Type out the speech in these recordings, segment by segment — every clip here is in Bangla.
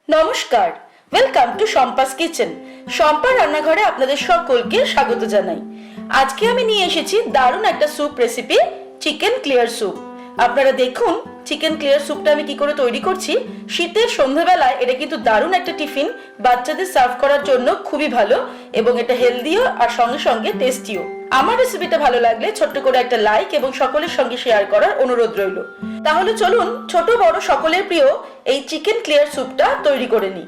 নমস্কার, welcome to Shampa's kitchen. Shampa রান্নাঘরে আপনাদের সকলকে স্বাগত জানাই। আজকে আমি নিয়ে এসেছি দারুণ একটা soup recipe, chicken clear soup. আপনারা দেখুন চিকেন ক্লিয়ার স্যুপটা আমি কি করে তৈরি করছি। শীতের সন্ধ্যাবেলায় এটা কিন্তু দারুণ একটা টিফিন, বাচ্চাদের সার্ভ করার জন্য খুবই ভালো এবং এটা হেলদিও আর সঙ্গে সঙ্গে টেস্টিও। আমার রেসিপিটা ভালো লাগলে ছোট্ট করে একটা লাইক এবং সকলের সঙ্গে শেয়ার করার অনুরোধ রইল। তাহলে চলুন ছোট বড় সকলের প্রিয় এই চিকেন ক্লিয়ার স্যুপটা তৈরি করে নিই।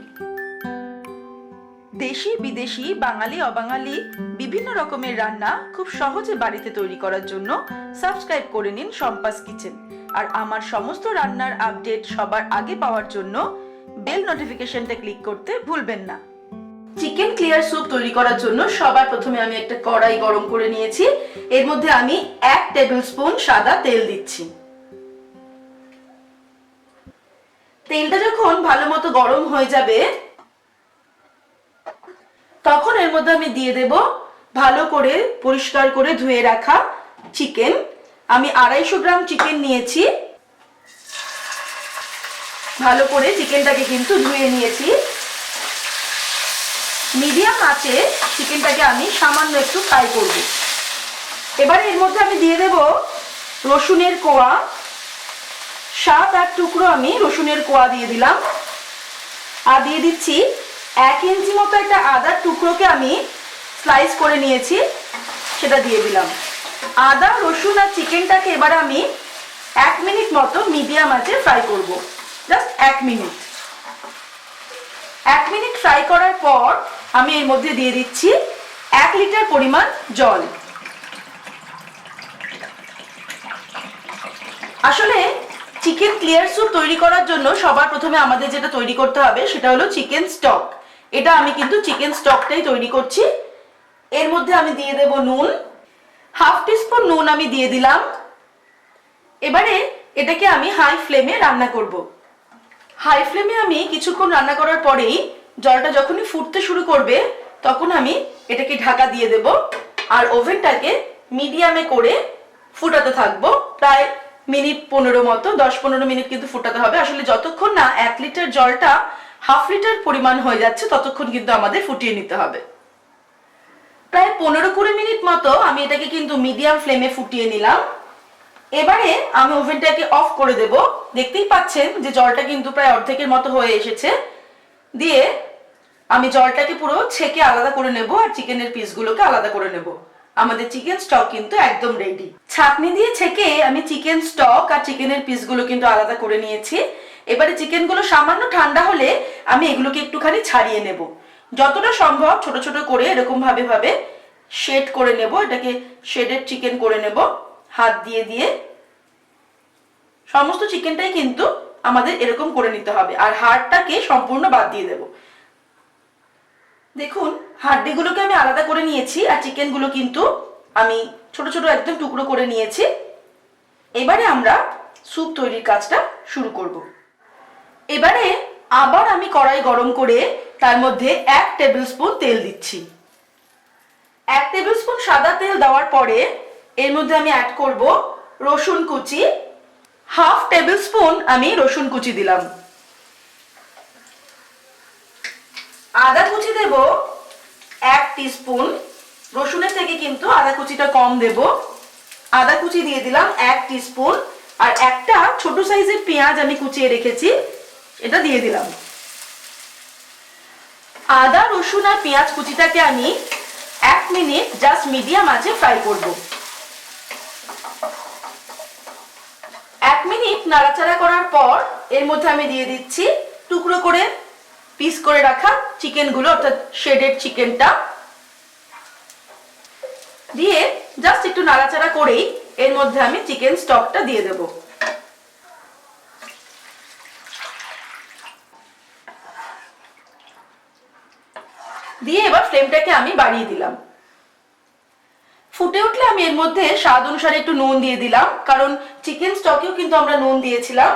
দেশি বিদেশি বাঙালি অবাঙালি বিভিন্ন রকমের রান্না খুব সহজে বাড়িতে তৈরি করার জন্য সাবস্ক্রাইব করে নিন শম্পাস কিচেন। আর আমার সমস্ত রান্নার আপডেট সবার আগে পাওয়ার জন্য বেল নোটিফিকেশনটা ক্লিক করতে ভুলবেন না। চিকেন ক্লিয়ার স্যুপ তৈরি করার জন্য সবার প্রথমে আমি একটা কড়াই গরম করে নিয়েছি। এর মধ্যে আমি 1 টেবিল স্পুন সাদা তেল দিচ্ছি। তেলটা যখন ভালো মতো গরম হয়ে যাবে তখন এর মধ্যে আমি দিয়ে দেব ভালো করে পরিষ্কার করে ধুয়ে রাখা চিকেন। আমি 250 গ্রাম চিকেন নিয়েছি। ভালো করে চিকেনটাকে কিন্তু ধুয়ে নিয়েছি। মিডিয়াম আঁচে চিকেনটাকে আমি সামান্য একটু ফ্রাই করব। এবারে এর মধ্যে আমি দিয়ে দেব রসুনের কোয়া। 7-8 টুকরো আমি রসুনের কোয়া দিয়ে দিলাম। আর দিয়ে দিচ্ছি 1 ইঞ্চি মতো একটা আদার টুকরোকে আমি স্লাইস করে নিয়েছি, সেটা দিয়ে দিলাম। আদা রসুন আর চিকেনটাকে এবার আমি 1 মিনিট মতো মিডিয়াম আঁচে ফ্রাই করব। Just 1 minute. 1 মিনিট ফ্রাই করার পর আমি এর মধ্যে দিয়ে দিচ্ছি 1 লিটার পরিমাণ জল। আসলে চিকেন ক্লিয়ার স্যুপ তৈরি করার জন্য সবার প্রথমে আমাদের যেটা তৈরি করতে হবে সেটা হলো চিকেন স্টক। এটা আমি কিন্তু চিকেন স্টকটাই তৈরি করছি। এর মধ্যে আমি দিয়ে দেব নুন, 1/2 টিস্পুন নুন আমি দিয়ে দিলাম। এবারে এটাকে আমি হাই ফ্লেমে রান্না করব। হাই ফ্লেমে আমি কিছুক্ষণ রান্না করার পরেই জলটা যখনই ফুটতে শুরু করবে তখন আমি এটাকে ঢাকা দিয়ে দেব আর ওভেনটাকে মিডিয়ামে করে ফুটাতে থাকবো। প্রায় মিনিট 15 মতো, 10-15 মিনিট কিন্তু ফুটাতে হবে। আসলে যতক্ষণ না 1 লিটার জলটা 1/2 লিটার পরিমাণ হয়ে যাচ্ছে ততক্ষণ কিন্তু আমাদের ফুটিয়ে নিতে হবে। প্রায় 15-20 মিনিট মতো আমি এটাকে কিন্তু মিডিয়াম ফ্লেমে ফুটিয়ে নিলাম। এবারে আমি ওভেনটাকে অফ করে দেব। দেখতেই পাচ্ছেন যে জলটা কিন্তু প্রায় অর্ধেকের মতো হয়ে এসেছে। দিয়ে আমি জলটাকে পুরো ছেঁকে আলাদা করে নেব আর চিকেনের পিসগুলোকে আলাদা করে নেব। আমাদের চিকেন স্টক কিন্তু একদম রেডি। ছাঁকনি দিয়ে ছেঁকে আমি চিকেন স্টক আর চিকেনের পিসগুলো কিন্তু আলাদা করে নিয়েছি। এবারে চিকেনগুলো সামান্য ঠান্ডা হলে আমি এগুলোকে একটুখানি ছাড়িয়ে নেব। যতটা সম্ভব ছোট ছোট করে এরকম ভাবে শেড করে নেব। এটাকে শেডেড চিকেন করে নেব হাত দিয়ে দিয়ে। সমস্ত চিকেনটাই কিন্তু আমাদের এরকম করে নিতে হবে আর হাড়টাকে সম্পূর্ণ বাদ দিয়ে দেব। দেখুন হাড্ডিগুলোকে আমি আলাদা করে নিয়েছি আর চিকেনগুলো কিন্তু আমি ছোট ছোট একদম টুকরো করে নিয়েছি। এবারে আমরা স্যুপ তৈরির কাজটা শুরু করব। এবারে আবার আমি কড়াই গরম করে তার মধ্যে 1 টেবিল স্পুন তেল দিচ্ছি। 1 টেবিল স্পুন সাদা তেল দেওয়ার পরে এর মধ্যে আমি অ্যাড করব রসুন কুচি। 1/2 টেবিল স্পুন আমি রসুন কুচি দিলাম। আদা কুচি দেব 1 টিস্পুন। রসুনের থেকে কিন্তু আদা কুচিটা কম দেব। আদা কুচি দিয়ে দিলাম 1 টিস্পুন। আর একটা ছোট সাইজের পেঁয়াজ আমি কুচিয়ে রেখেছি, এটা দিয়ে দিলাম। আদা রসুন আর পেঁয়াজ কুচিটাকে আমি 1 মিনিট জাস্ট মিডিয়াম আঁচে ফ্রাই করব। 1 মিনিট নাড়াচাড়া করার পর এর মধ্যে আমি দিয়ে দিচ্ছি টুকরো করে পিস করে রাখা চিকেনগুলো, অর্থাৎ শেডেড চিকেনটা দিয়ে জাস্ট একটু নাড়াচাড়া করেই এর মধ্যে আমি চিকেন স্টকটা দিয়ে দেব। দিয়ে এবার ফ্লেমটাকে আমি বাড়িয়ে দিলাম। ফুটে উঠলে আমি এর মধ্যে স্বাদ অনুসারে একটু নুন দিয়ে দিলাম, কারণ চিকেন স্টকেও কিন্তু আমরা নুন দিয়েছিলাম।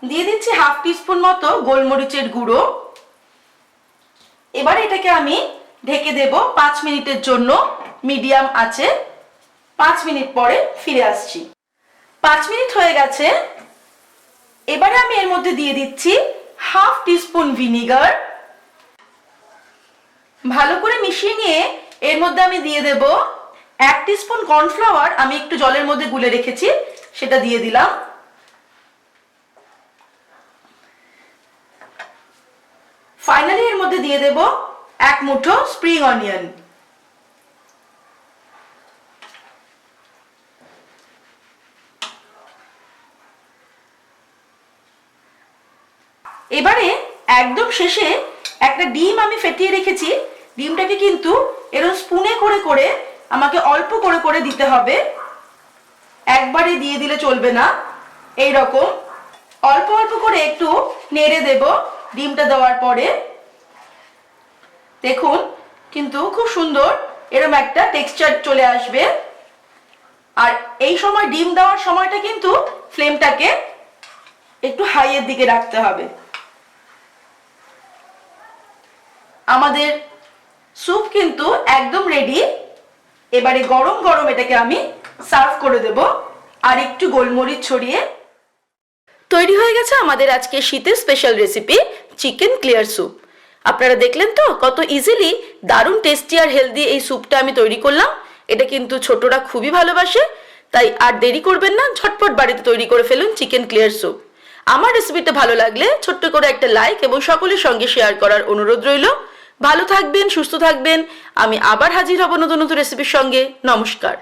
দিয়ে দিচ্ছি 1/2 টিস্পুন মতো গোলমরিচের গুঁড়ো। এবার এটাকে আমি ঢেকে দেব 5 মিনিটের জন্য মিডিয়াম আঁচে। 5 মিনিট পরে ফিরে আসছি। 5 মিনিট হয়ে গেছে। এবারে আমি এর মধ্যে দিয়ে দিচ্ছি হাফ টিস্পুন ভিনিগার। ভালো করে মিশিয়ে নিয়ে এর মধ্যে আমি দিয়ে দেব 1 টিস্পুন কর্নফ্লাওয়ার, আমি একটু জলের মধ্যে গুলে রেখেছি, সেটা দিয়ে দিলাম। ফাইনালি এর মধ্যে দিয়ে দেব 1 মুঠো স্প্রিং অনিয়ন। এবারে একদম শেষে একটা ডিম আমি ফেটিয়ে রেখেছি, ডিমটাকে কিন্তু এরকম স্পুনে করে করে আমাকে অল্প করে করে দিতে হবে, একবারে দিয়ে দিলে চলবে না। এই রকম অল্প অল্প করে একটু নেড়ে দেব ডিমটা দেওয়ার পরে। দেখুন কিন্তু খুব সুন্দর এরকম একটা টেক্সচার চলে আসবে। আর এই সময় ডিম দেওয়ার সময়টা কিন্তু ফ্লেমটাকে একটু হাইয়ের দিকে রাখতে হবে। আমাদের স্যুপ কিন্তু একদম রেডি। এবারে গরম গরম এটাকে আমি সার্ভ করে দেব আর একটু গোলমরিচ ছড়িয়ে। তৈরি হয়ে গেছে আমাদের আজকে শীতের special recipe chicken clear soup. আপনারা দেখলেন তো কত ইজিলি দারুণ টেস্টি আর হেলদি এই স্যুপটা আমি তৈরি করলাম। এটা কিন্তু ছোটরা খুবই ভালোবাসে, তাই আর দেরি করবেন না, ঝটপট বাড়িতে তৈরি করে ফেলুন চিকেন ক্লিয়ার স্যুপ। আমার রেসিপিটা ভালো লাগলে ছোট্ট করে একটা লাইক এবং সকলের সঙ্গে শেয়ার করার অনুরোধ রইল। ভালো থাকবেন, সুস্থ থাকবেন। আমি আবার হাজির হব নতুন নতুন রেসিপির সঙ্গে। নমস্কার।